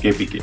KPK,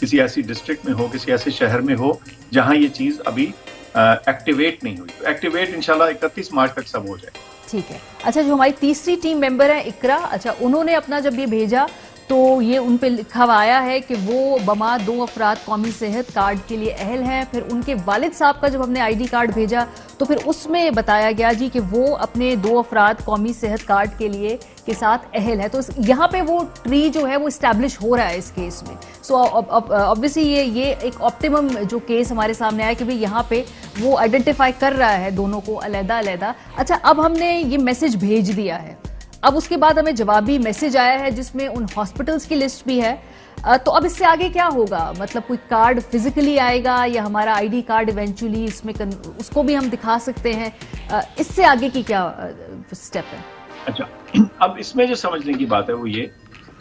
کسی ایسی district میں ہو, کسی ایسے شہر میں ہو جہاں یہ چیز ابھی ایکٹیویٹ نہیں ہوئی. تو ایکٹیویٹ انشاءاللہ 31 مارچ تک سب ہو جائے. ٹھیک ہے. اچھا, جو ہماری تیسری ٹیم ممبر ہے اقرا, اچھا انہوں نے اپنا جب یہ بھیجا تو یہ ان پہ لکھا ہوا آیا ہے کہ وہ بما 2 افراد قومی صحت کارڈ کے لیے اہل ہیں. پھر ان کے والد صاحب کا جب ہم نے آئی ڈی کارڈ بھیجا تو پھر اس میں بتایا گیا جی کہ وہ اپنے 2 افراد قومی صحت کارڈ کے لیے کے ساتھ اہل ہے. تو یہاں پہ وہ ٹری جو ہے وہ اسٹیبلش ہو رہا ہے اس کیس میں. سو obviously یہ ایک آپٹیمم جو کیس ہمارے سامنے آیا کہ بھئی یہاں پہ وہ آئیڈینٹیفائی کر رہا ہے دونوں کو علیحدہ علیحدہ. اچھا, اب ہم نے یہ میسج بھیج دیا ہے, اب اس کے بعد ہمیں جوابی میسج آیا ہے جس میں ان ہاسپٹلس کی لسٹ بھی ہے. تو اب اس سے آگے کیا ہوگا؟ مطلب کوئی کارڈ فزیکلی آئے گا یا ہمارا آئی ڈی کارڈ ایونچولی اس میں اس کو بھی ہم دکھا سکتے ہیں؟ اس سے آگے کی کیا سٹیپ ہے؟ اچھا, اب اس میں جو سمجھنے کی بات ہے وہ یہ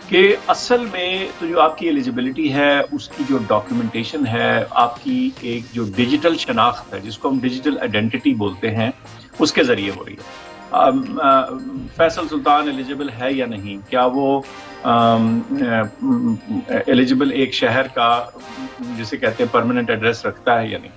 کہ اصل میں تو جو آپ کی ایلیجبلٹی ہے اس کی جو ڈاکیومنٹیشن ہے, آپ کی ایک جو ڈیجیٹل شناخت ہے جس کو ہم ڈیجیٹل آئیڈینٹی بولتے ہیں, اس کے ذریعے ہو رہی ہے. فیصل سلطان ایلیجبل ہے یا نہیں, کیا وہ ایلیجبل ایک شہر کا جسے کہتے ہیں پرماننٹ ایڈریس رکھتا ہے یا نہیں,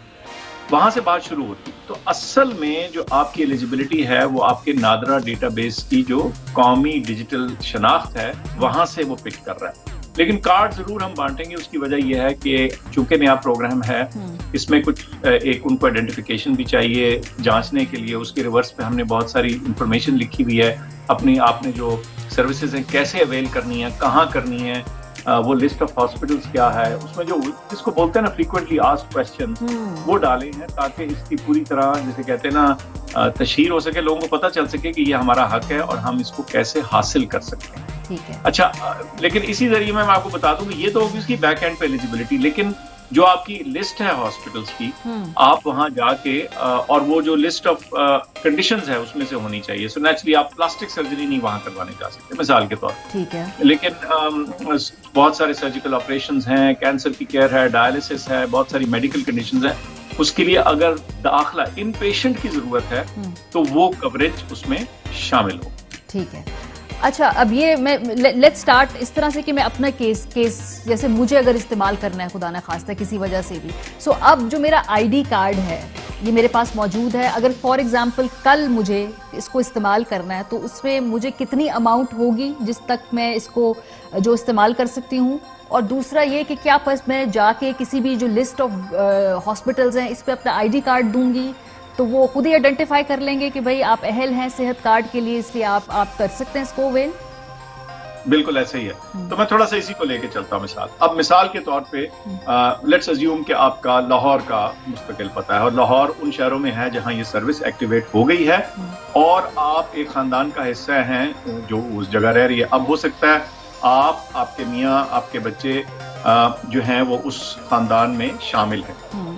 وہاں سے بات شروع ہوتی. تو اصل میں جو آپ کی ایلیجبلٹی ہے وہ آپ کے نادرا ڈیٹا بیس کی جو قومی ڈیجیٹل شناخت ہے وہاں سے وہ پک کر رہا ہے. لیکن کارڈ ضرور ہم بانٹیں گے. اس کی وجہ یہ ہے کہ چونکہ نیا پروگرام ہے, اس میں کچھ ایک ان کو آئیڈینٹیفیکیشن بھی چاہیے جانچنے کے لیے. اس کے ریورس پہ ہم نے بہت ساری انفارمیشن لکھی ہوئی ہے, اپنی آپ نے جو سروسز ہیں کیسے اویل کرنی ہے, کہاں کرنی ہے, وہ لسٹ آف ہاسپٹلس کیا ہے, اس میں جو جس کو بولتے ہیں نا فریکوینٹلی آسکڈ کوسچنز, وہ ڈالے ہیں تاکہ اس کی پوری طرح جسے کہتے ہیں نا تشہیر ہو سکے, لوگوں کو پتہ چل سکے کہ یہ ہمارا حق ہے اور ہم اس کو کیسے حاصل کر سکتے ہیں. اچھا, لیکن اسی ذریعے میں آپ کو بتا دوں کہ یہ تو اوبویسلی بیک اینڈ پہ ایلیجبلٹی, لیکن جو آپ کی لسٹ ہے ہاسپٹلس کی, آپ وہاں جا کے اور وہ جو لسٹ آف کنڈیشنز ہے اس میں سے ہونی چاہیے. سو نیچرلی آپ پلاسٹک سرجری نہیں وہاں کروانے جا سکتے مثال کے طور پر, ٹھیک ہے, لیکن بہت سارے سرجیکل آپریشنز ہیں, کینسر کی کیئر ہے, ڈائلسس ہے, بہت ساری میڈیکل کنڈیشنز ہیں. اس کے لیے اگر داخلہ ان پیشنٹ کی ضرورت ہے تو وہ کوریج اس میں شامل ہو. ٹھیک ہے. اچھا, اب یہ میں لیٹ سٹارٹ اس طرح سے کہ میں اپنا کیس جیسے مجھے اگر استعمال کرنا ہے خدا نہ خواستہ کسی وجہ سے بھی, سو اب جو میرا آئی ڈی کارڈ ہے یہ میرے پاس موجود ہے, اگر فار ایگزامپل کل مجھے اس کو استعمال کرنا ہے تو اس میں مجھے کتنی اماؤنٹ ہوگی جس تک میں اس کو جو استعمال کر سکتی ہوں؟ اور دوسرا یہ کہ کیا بس میں جا کے کسی بھی جو لسٹ آف ہاسپٹلز ہیں اس پہ اپنا آئی ڈی کارڈ دوں گی تو وہ خود ہی آئیڈینٹیفائی کر لیں گے کہ بھئی آپ اہل ہیں صحت کارڈ کے لیے, اس لیے آپ کر سکتے ہیں اس کو اویل؟ بالکل ایسا ہی ہے. تو میں تھوڑا سا اسی کو لے کے چلتا ہوں مثال. اب مثال کے طور پہ لیٹس ازیوم کہ آپ کا لاہور کا مستقل پتہ ہے اور لاہور ان شہروں میں ہے جہاں یہ سروس ایکٹیویٹ ہو گئی ہے اور آپ ایک خاندان کا حصہ ہیں جو اس جگہ رہ رہی ہے. اب ہو سکتا ہے آپ کے میاں, آپ کے بچے جو ہیں وہ اس خاندان میں شامل ہیں,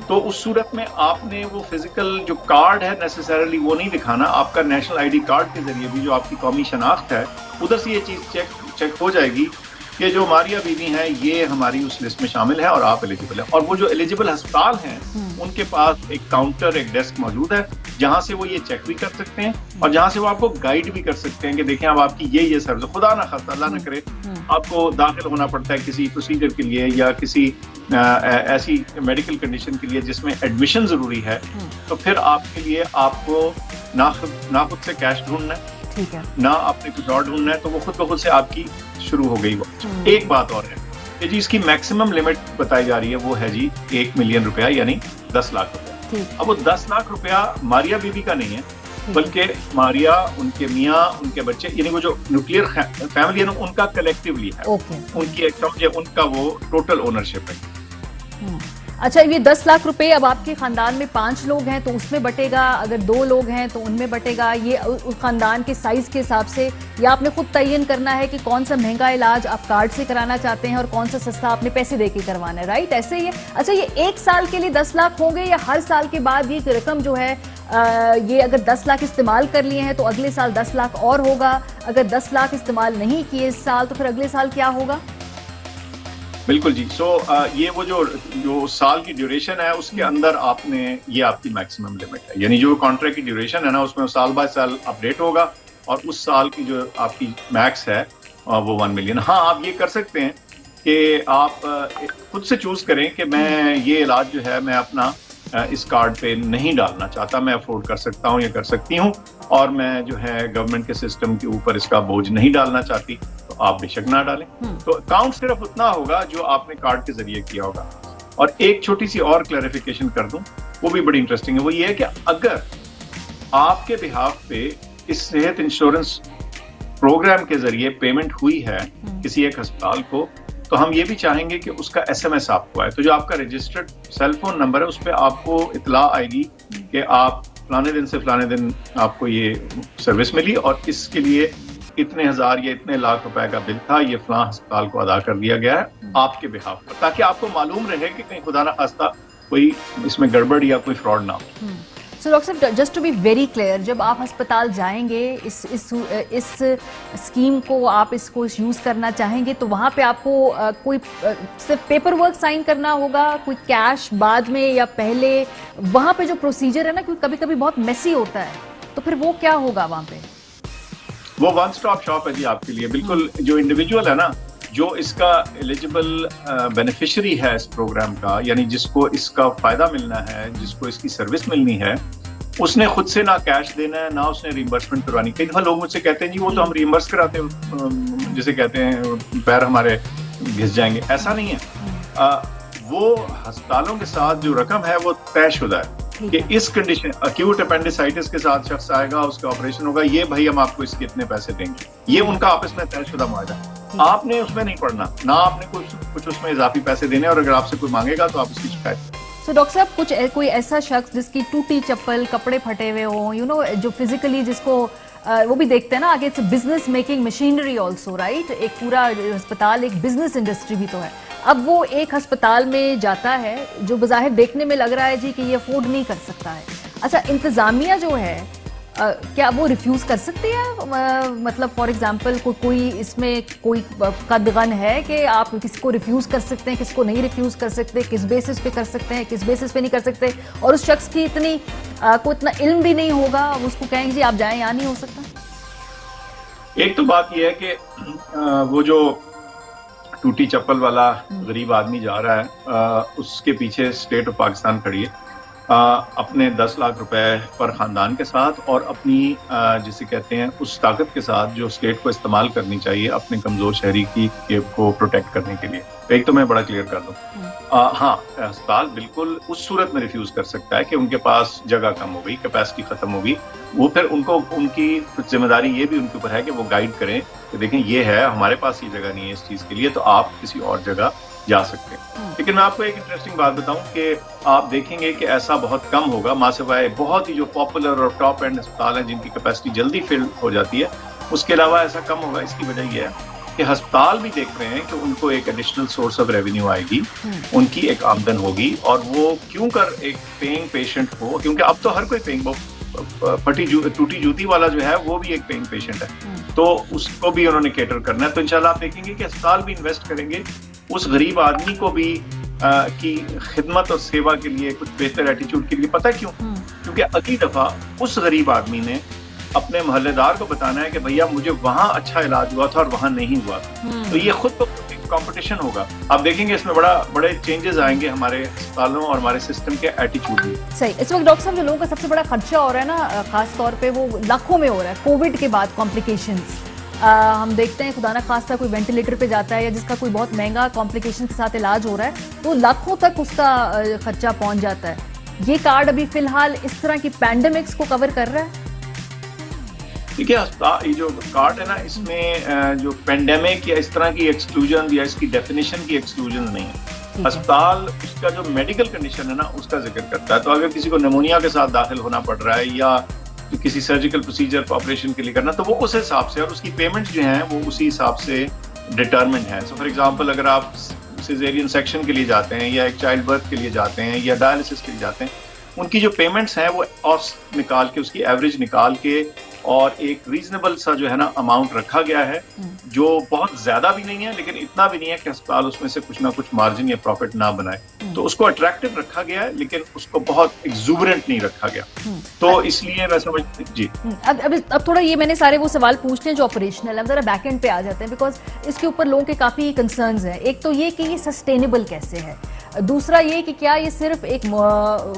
تو اس صورت میں آپ نے وہ فزیکل جو کارڈ ہے نیسیسریلی وہ نہیں دکھانا. آپ کا نیشنل آئی ڈی کارڈ کے ذریعے بھی جو آپ کی قومی شناخت ہے ادھر سے یہ چیز چیک ہو جائے گی کہ جو ماریہ بی بی ہیں یہ ہماری اس لسٹ میں شامل ہے اور آپ ایلیجبل ہیں. اور وہ جو ایلیجبل ہسپتال ہیں ان کے پاس ایک کاؤنٹر, ایک ڈیسک موجود ہے جہاں سے وہ یہ چیک بھی کر سکتے ہیں اور جہاں سے وہ آپ کو گائیڈ بھی کر سکتے ہیں کہ دیکھیں اب آپ کی یہ سروس, خدا نہ خاصہ اللہ نہ کرے آپ کو داخل ہونا پڑتا ہے کسی پروسیجر کے لیے یا کسی ایسی میڈیکل کنڈیشن کے لیے جس میں ایڈمیشن ضروری ہے, تو پھر آپ کے لیے آپ کو نہ خود سے کیش ڈھونڈنا ہے, ٹھیک ہے, نہ آپ نے کچھ اور ڈھونڈنا ہے, تو وہ خود بخود سے آپ کی شروع ہو گئی. وہ ایک بات اور ہے کہ جی اس کی میکسیمم لمٹ بتائی جا رہی ہے وہ ہے جی 1 ملین روپیہ یعنی 10 لاکھ روپیہ. اب وہ 10 لاکھ روپیہ ماریہ بی بی کا نہیں ہے بلکہ ماریہ, ان کے میاں, ان کے بچے, یعنی وہ جو نیوکلیئر فیملی ہے نا ان کا کلیکٹیولی ہے, ان کی اکاؤنٹ یا ان کا وہ ٹوٹل اونرشپ ہے. اچھا, یہ 10 لاکھ روپے اب آپ کے خاندان میں 5 لوگ ہیں تو اس میں بٹے گا, اگر 2 لوگ ہیں تو ان میں بٹے گا, یہ اس خاندان کے سائز کے حساب سے, یا آپ نے خود تعین کرنا ہے کہ کون سا مہنگا علاج آپ کارڈ سے کرانا چاہتے ہیں اور کون سا سستا آپ نے پیسے دے کے کروانا ہے, رائٹ؟ ایسے ہی ہے. اچھا, یہ ایک سال کے لیے 10 لاکھ ہوں گے یا ہر سال کے بعد یہ رقم جو ہے یہ اگر 10 لاکھ استعمال کر لیے ہیں تو اگلے سال 10 لاکھ اور ہوگا, اگر 10 لاکھ استعمال نہیں کیے اس سال تو پھر اگلے سال کیا ہوگا؟ بالکل جی. سو یہ وہ جو سال کی ڈیوریشن ہے اس کے اندر آپ نے, یہ آپ کی میکسیمم لمٹ ہے, یعنی جو کانٹریکٹ کی ڈیوریشن ہے نا اس میں سال بائی سال اپڈیٹ ہوگا اور اس سال کی جو آپ کی میکس ہے وہ 1 ملین. ہاں, آپ یہ کر سکتے ہیں کہ آپ خود سے چوز کریں کہ میں یہ علاج جو ہے میں اپنا اس کارڈ پہ نہیں ڈالنا چاہتا، میں افورڈ کر سکتا ہوں یا کر سکتی ہوں، اور میں جو ہے گورنمنٹ کے سسٹم کے اوپر اس کا بوجھ نہیں ڈالنا چاہتی، تو آپ بے شک نہ ڈالیں. تو اکاؤنٹ صرف اتنا ہوگا جو آپ نے کارڈ کے ذریعے کیا ہوگا. اور ایک چھوٹی سی اور کلیریفیکیشن کر دوں، وہ بھی بڑی انٹرسٹنگ ہے، وہ یہ ہے کہ اگر آپ کے بہاف پہ اس صحت انشورنس پروگرام کے ذریعے پیمنٹ ہوئی ہے کسی ایک ہسپتال کو، تو ہم یہ بھی چاہیں گے کہ اس کا ایس ایم ایس آپ کو آئے. تو جو آپ کا رجسٹرڈ سیل فون نمبر ہے اس پہ آپ کو اطلاع آئے گی کہ آپ فلانے دن سے فلانے دن آپ کو یہ سروس ملی، اور اس کے لیے اتنے ہزار یا اتنے لاکھ روپے کا بل تھا، یہ فلاں ہسپتال کو ادا کر دیا گیا ہے آپ کے بہاف پر، تاکہ آپ کو معلوم رہے کہ کہیں خدا نہ خواستہ کوئی اس میں گڑبڑ یا کوئی فراڈ نہ ہو. سو ڈاکٹر صاحب just to be very clear, جب آپ ہسپتال جائیں گے اس اسکیم کو آپ اس کو یوز کرنا چاہیں گے، تو وہاں پہ آپ کو کوئی صرف پیپر ورک سائن کرنا ہوگا، کوئی کیش بعد میں یا پہلے؟ وہاں پہ جو پروسیجر ہے نا، کیونکہ کبھی کبھی بہت میسی ہوتا ہے، تو پھر وہ کیا ہوگا وہاں پہ؟ وہ ون سٹاپ شاپ ہے جی آپ کے لیے. بالکل جو انڈیویجول ہے نا، جو اس کا ایلیجبل بینیفیشری ہے اس پروگرام کا، یعنی جس کو اس کا فائدہ ملنا ہے، جس کو اس کی سروس ملنی ہے، اس نے خود سے نہ کیش دینا ہے، نہ اس نے ریمبرسمنٹ کروانی. کئی دفعہ لوگ مجھ سے کہتے ہیں جی وہ تو ہم ریمبرس کراتے ہیں، جسے کہتے ہیں پیر ہمارے گھس جائیں گے. ایسا نہیں ہے. وہ ہسپتالوں کے ساتھ جو رقم ہے وہ طے شدہ ہے کہ اس کنڈیشن اکیوٹ اپینڈیسائٹس کے ساتھ شخص آئے گا، اس کا آپریشن ہوگا، یہ بھائی ہم آپ کو اس کے اتنے پیسے دیں گے. یہ ان کا آپس میں طے شدہ معاہدہ ہے. آپ نے اس میں نہیں پڑنا، نہ آپ نے کچھ اس میں اضافی پیسے دینے، اور اگر آپ سے کوئی مانگے گا تو آپ اس کی شکایت کریں. سو ڈاکٹر صاحب کوئی ایسا شخص جس کی ٹوٹی چپل، کپڑے پھٹے ہوئے ہوں، جو فزیکلی جس کو وہ بھی دیکھتے ہیں نا آگے، it's business making machinery also, right? ایک پورا ہسپتال ایک بزنس انڈسٹری بھی تو ہے. اب وہ ایک ہسپتال میں جاتا ہے جو بظاہر دیکھنے میں لگ رہا ہے جی کہ یہ افورڈ نہیں کر سکتا ہے. اچھا، انتظامیہ جو ہے کیا وہ ریفیوز کر سکتی ہے؟ مطلب فار ایگزامپل کوئی اس میں کوئی قدغن ہے کہ آپ کس کو ریفیوز کر سکتے ہیں، کس کو نہیں ریفیوز کر سکتے، کس بیسس پہ کر سکتے ہیں، کس بیسس پہ نہیں کر سکتے؟ اور اس شخص کی کو اتنا علم بھی نہیں ہوگا، اس کو کہیں گے جی آپ جائیں، یہاں نہیں ہو سکتا. ایک تو بات یہ ہے کہ وہ جو ٹوٹی چپل والا غریب آدمی جا رہا ہے، اس کے پیچھے اسٹیٹ آف پاکستان کھڑی ہے اپنے 10 لاکھ روپے پر خاندان کے ساتھ، اور اپنی جسے کہتے ہیں اس طاقت کے ساتھ جو اسٹیٹ کو استعمال کرنی چاہیے اپنے کمزور شہری کی کو پروٹیکٹ کرنے کے لیے. ایک تو میں بڑا کلیئر کر دوں، ہاں ہسپتال بالکل اس صورت میں ریفیوز کر سکتا ہے کہ ان کے پاس جگہ کم ہو گئی، کیپیسٹی ختم ہوگی. وہ پھر ان کی ذمہ داری یہ بھی ان کے اوپر ہے کہ وہ گائیڈ کریں کہ دیکھیں یہ ہے، ہمارے پاس یہ جگہ نہیں ہے اس چیز کے لیے، تو آپ کسی اور جگہ جا سکتے ہیں. لیکن میں آپ کو ایک انٹرسٹنگ بات بتاؤں کہ آپ دیکھیں گے کہ ایسا بہت کم ہوگا، ماں سوائے بہت ہی جو پاپولر اور ٹاپ اینڈ ہسپتال ہیں جن کی کیپیسٹی جلدی فل ہو جاتی ہے، اس کے علاوہ ایسا کم ہوگا. اس کی وجہ یہ ہے کہ ہسپتال بھی دیکھ رہے ہیں کہ ان کو ایک ایڈیشنل سورس آف ریونیو آئے گی، ان کی ایک آمدن ہوگی، اور وہ کیوں کر ایک پیئنگ پیشنٹ ہو، کیونکہ اب تو ہر کوئی پیئنگ، ٹوٹی جوتی والا جو ہے وہ بھی ایک پیئنگ پیشنٹ ہے، تو اس کو بھی انہوں نے کیٹر کرنا ہے. تو انشاءاللہ آپ دیکھیں گے کہ ہسپتال بھی انویسٹ کریں گے اس غریب آدمی کو بھی کی خدمت اور سیوا کے لیے، کچھ بہتر ایٹیچیوڈ کے لیے. پتہ کیوں؟ کیونکہ اگلی دفعہ اس غریب آدمی نے اپنے محلے دار کو بتانا ہے کہ بھیا مجھے وہاں اچھا علاج ہوا تھا اور وہاں نہیں ہوا تھا. تو یہ خود تو کمپٹیشن ہوگا. آپ دیکھیں گے اس میں بڑے چینجز آئیں گے ہمارے اسپتالوں اور ہمارے سسٹم کے ایٹیچیوڈ میں. صحیح. اس وقت ڈاکٹر صاحب جو لوگوں کا سب سے بڑا خرچہ ہو رہا ہے نا، خاص طور پہ وہ لاکھوں میں ہو رہا ہے کووڈ کے بعد، کمپلیکیشنز ہم دیکھتے ہیں، خدا نہ خواستہ کوئی وینٹیلیٹر پہ جاتا ہے یا جس کا کوئی بہت مہنگا کمپلیکیشن کے ساتھ علاج ہو رہا ہے تو لاکھوں تک اس کا خرچہ پہنچ جاتا ہے. یہ کارڈ ابھی فی الحال اس طرح کی پینڈیمکس کو کور کر رہا ہے؟ دیکھیے یہ جو کارڈ ہے نا، اس میں جو پینڈیمک یا اس طرح کی ایکسکلوژن یا اس کی ڈیفینیشن کی ایکسکلوژن نہیں ہے. ہسپتال اس کا جو میڈیکل کنڈیشن ہے نا اس کا ذکر کرتا ہے. تو اگر کسی کو نمونیا کے ساتھ داخل ہونا پڑ رہا ہے یا کسی سرجیکل پروسیجر کو آپریشن کے لیے کرنا، تو وہ اس حساب سے، اور اس کی پیمنٹ جو ہیں وہ اسی حساب سے ڈٹرمنٹ ہے. سو فار ایگزامپل اگر آپ سیزیرین سیکشن کے لیے جاتے ہیں یا ایک چائلڈ برتھ کے لیے جاتے ہیں یا ڈائلسس کے لیے جاتے ہیں، ان کی جو پیمنٹس ہیں وہ آف نکال کے، اس کی ایوریج نکال کے اور ایک ریزنیبل سا جو ہے نا اماؤنٹ رکھا گیا ہے جو بہت زیادہ بھی نہیں ہے لیکن اتنا بھی نہیں ہے کہ اسپتال اس میں سے کچھ نہ کچھ مارجن یا پروفٹ نہ بنائے. تو اس کو اٹریکٹیو رکھا گیا ہے لیکن اس کو بہت ایگزوبرنٹ نہیں رکھا گیا. تو اس لیے میں سمجھتی جی اب تھوڑا یہ میں نے سارے وہ سوال پوچھتے ہیں جو آپریشنل ہیں, ذرا بیک اینڈ پہ آ جاتے ہیں بیکاز اس کے اوپر لوگوں کے کافی کنسرنز ہیں. ایک تو یہ کہ یہ سسٹینیبل کیسے ہے, دوسرا یہ کہ کیا یہ صرف ایک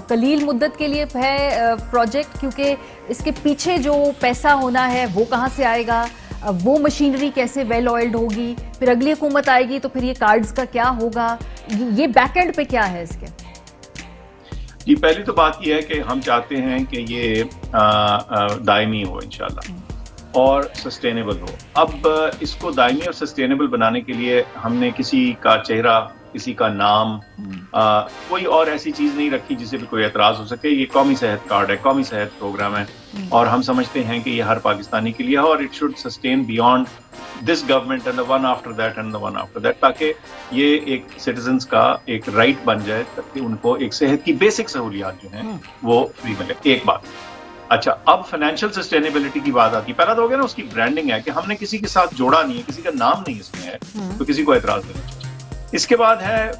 قلیل مدت کے لیے ہے پروجیکٹ, کیونکہ اس کے پیچھے جو پیسہ ہونا ہے وہ کہاں سے آئے گا, وہ مشینری کیسے ویل آئلڈ ہوگی, پھر اگلی حکومت آئے گی تو پھر یہ کارڈز کا کیا ہوگا, یہ بیک اینڈ پہ کیا ہے اس کے؟ جی پہلی تو بات یہ ہے کہ ہم چاہتے ہیں کہ یہ دائمی ہو انشاءاللہ اور سسٹینیبل ہو. اب اس کو دائمی اور سسٹینیبل بنانے کے لیے ہم نے کسی کا چہرہ, کسی کا نام, کوئی اور ایسی چیز نہیں رکھی جسے بھی کوئی اعتراض ہو سکے. یہ قومی صحت کارڈ ہے, قومی صحت پروگرام ہے اور ہم سمجھتے ہیں کہ یہ ہر پاکستانی کے لیے ہے اور it should sustain beyond this government and the one after that and the one after that, تاکہ یہ ایک سٹیزنز کا ایک رائٹ بن جائے تاکہ ان کو ایک صحت کی بیسک سہولیات جو ہیں وہ فری ملے. ایک بات. اچھا, اب فائنینشیل سسٹینیبلٹی کی بات آتی ہے. پہلا تو ہو گیا نا اس کی برانڈنگ ہے کہ ہم نے کسی کے ساتھ جوڑا نہیں ہے, کسی کا نام نہیں اس میں ہے تو کسی کو اعتراض نہیں چاہیے. اس کے بعد ہے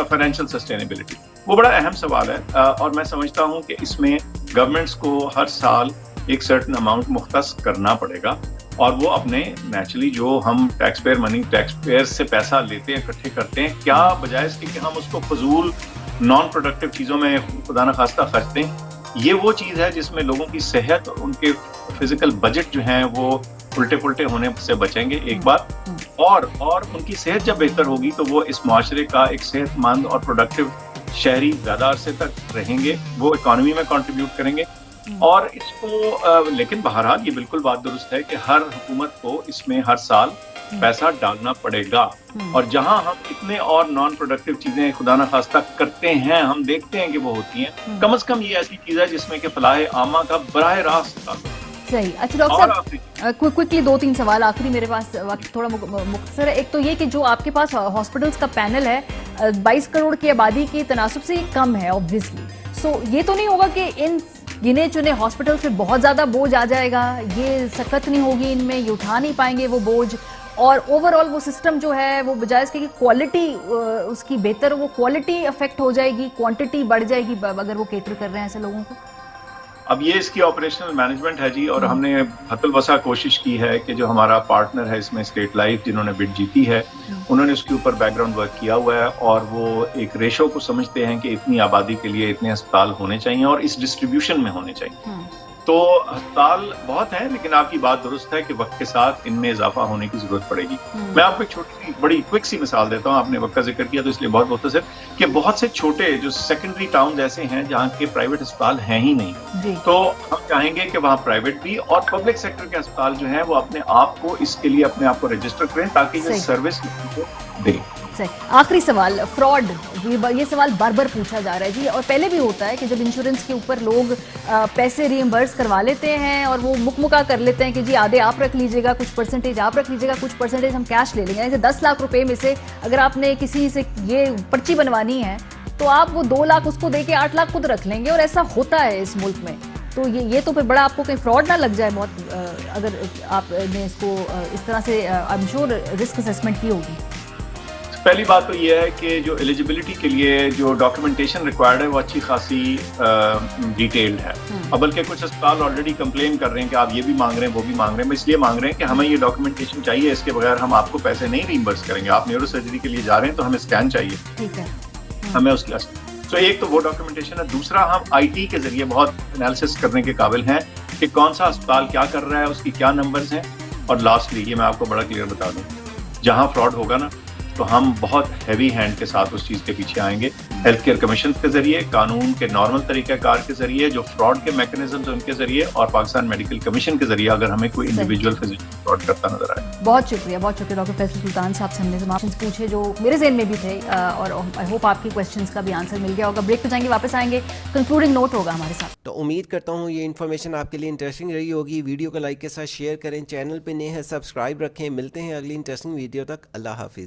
فائنینشیل سسٹینیبلٹی. وہ بڑا اہم سوال ہے اور میں سمجھتا ہوں کہ اس میں گورنمنٹس کو ہر سال ایک سرٹن اماؤنٹ مختص کرنا پڑے گا اور وہ اپنے نیچرلی جو ہم ٹیکس پیئر منی, ٹیکس پیئر سے پیسہ لیتے ہیں, اکٹھے کرتے ہیں, کیا بجائے اس کے کہ ہم اس کو فضول نان پروڈکٹیو چیزوں میں خدا نخواستہ خرچتے ہیں. یہ وہ چیز ہے جس میں لوگوں کی صحت اور ان کے فزیکل بجٹ جو ہیں وہ الٹے پلٹے ہونے سے بچیں گے. ایک بات. اور ان کی صحت جب بہتر ہوگی تو وہ اس معاشرے کا ایک صحت مند اور پروڈکٹیو شہری زیادہ عرصے تک رہیں گے, وہ اکانومی میں کنٹریبیوٹ کریں گے. اور اس کو لیکن بہرحال یہ بالکل بات درست ہے کہ ہر حکومت کو اس میں ہر سال پیسہ ڈالنا پڑے گا. اور جہاں ہم اتنے اور نان پروڈکٹیو چیزیں خدا نخواستہ کرتے ہیں, ہم دیکھتے ہیں کہ وہ ہوتی ہیں, کم از کم یہ ایسی چیز ہے جس میں کہ فلاح عامہ کا براہ راست تعلق. صحیح. اچھا ڈاکٹر صاحب کوئکلی 2-3 سوال آخری, میرے پاس وقت تھوڑا مختصر ہے. ایک تو یہ کہ جو آپ کے پاس ہاسپٹلس کا پینل ہے 22 کروڑ کی آبادی کے تناسب سے یہ کم ہے آبویسلی, سو یہ تو نہیں ہوگا کہ ان گنے چنے ہاسپٹل سے بہت زیادہ بوجھ آ جائے گا, یہ سخت نہیں ہوگی ان میں, یہ اٹھا نہیں پائیں گے وہ بوجھ, اور اوور آل وہ سسٹم جو ہے وہ بجائے اس کے کہ کوالٹی اس کی بہتر, وہ کوالٹی افیکٹ ہو جائے گی, کوانٹٹی بڑھ جائے گی اگر وہ کیٹر کر رہے ہیں ایسے لوگوں کو. اب یہ اس کی آپریشنل مینجمنٹ ہے جی, اور ہم نے حت الوسع کوشش کی ہے کہ جو ہمارا پارٹنر ہے اس میں اسٹیٹ لائف جنہوں نے بڈ جیتی ہے, انہوں نے اس کے اوپر بیک گراؤنڈ ورک کیا ہوا ہے اور وہ ایک ریشو کو سمجھتے ہیں کہ اتنی آبادی کے لیے اتنے اسپتال ہونے چاہیے اور اس ڈسٹریبیوشن میں ہونے چاہیے. تو ہسپتال بہت ہیں لیکن آپ کی بات درست ہے کہ وقت کے ساتھ ان میں اضافہ ہونے کی ضرورت پڑے گی. میں آپ کو ایک چھوٹی سی بڑی کوئک سی مثال دیتا ہوں, آپ نے وقت کا ذکر کیا تو اس لیے بہت مختصر, کہ بہت سے چھوٹے جو سیکنڈری ٹاؤنز ایسے ہیں جہاں کے پرائیویٹ اسپتال ہیں ہی نہیں, تو ہم چاہیں گے کہ وہاں پرائیویٹ بھی اور پبلک سیکٹر کے اسپتال جو ہیں وہ اپنے آپ کو اس کے لیے اپنے آپ کو رجسٹر کریں تاکہ یہ سروس کو دیں. آخری سوال, فراڈ, یہ سوال بار بار پوچھا جا رہا ہے جی, اور پہلے بھی ہوتا ہے کہ جب انشورنس کے اوپر لوگ پیسے ری ایمبرس کروا لیتے ہیں اور وہ مکمکا کر لیتے ہیں کہ جی آدھے آپ رکھ لیجیے گا, کچھ پرسنٹیج آپ رکھ لیجیے گا, کچھ پرسنٹیج ہم کیش لے لیں گے. جیسے 10 لاکھ روپے میں سے اگر آپ نے کسی سے یہ پرچی بنوانی ہے تو آپ وہ 2 لاکھ اس کو دے کے 8 لاکھ خود رکھ لیں گے, اور ایسا ہوتا ہے اس ملک میں. تو یہ تو پھر بڑا آپ کو کہیں فراڈ نہ لگ جائے بہت, اگر آپ نے اس کو اس طرح سے I am sure risk assessment کی ہوگی. پہلی بات تو یہ ہے کہ جو ایلیجبلٹی کے لیے جو ڈاکیومنٹیشن ریکوائرڈ ہے وہ اچھی خاصی ڈیٹیلڈ ہے. اب بلکہ کچھ اسپتال آلریڈی کمپلین کر رہے ہیں کہ آپ یہ بھی مانگ رہے ہیں وہ بھی مانگ رہے ہیں. اس لیے مانگ رہے ہیں کہ ہمیں یہ ڈاکیومنٹیشن چاہیے, اس کے بغیر ہم آپ کو پیسے نہیں ریمبرس کریں گے. آپ نیورو سرجری کے لیے جا رہے ہیں تو ہمیں اسکین چاہیے, ٹھیک ہے, ہمیں اس کی تو ایک تو وہ ڈاکیومنٹیشن ہے. دوسرا, ہم آئی ٹی کے ذریعے بہت انالیسس کرنے کے قابل ہیں کہ کون سا اسپتال کیا کر رہا ہے, اس کی کیا نمبرز ہیں. اور لاسٹلی یہ میں آپ کو بڑا کلیئر بتا دوں, جہاں فراڈ ہوگا نا تو ہم بہت ہیوی ہینڈ کے ساتھ اس چیز کے پیچھے آئیں گے. ہیلتھ کیئر کمیشن کے ذریعے, قانون کے نارمل طریقہ کار کے ذریعے, جو فراڈ کے میکنزمز ان کے ذریعے, اور پاکستان میڈیکل کمیشن کے ذریعے اگر ہمیں کوئی انڈیویجول فزیشین فراڈ کرتا نظر آئے. بہت شکریہ ڈاکٹر فیصل سلطان صاحب سے ہم نے کوشچنس پوچھے جو میرے ذہن میں بھی تھے, اور آئی ہوپ آپ کی کوشچنس کا بھی آنسر مل گیا ہوگا. بریک پہ جائیں گے, واپس آئیں گے, کنکلوڈنگ نوٹ ہوگا ہمارے ساتھ. تو امید کرتا ہوں یہ انفارمیشن آپ کے لیے انٹرسٹنگ رہی ہوگی. ویڈیو کو لائک کے ساتھ شیئر کریں, چینل پہ نئے ہیں سبسکرائب رکھیں. ملتے ہیں اگلی انٹرسٹنگ ویڈیو تک. اللہ حافظ.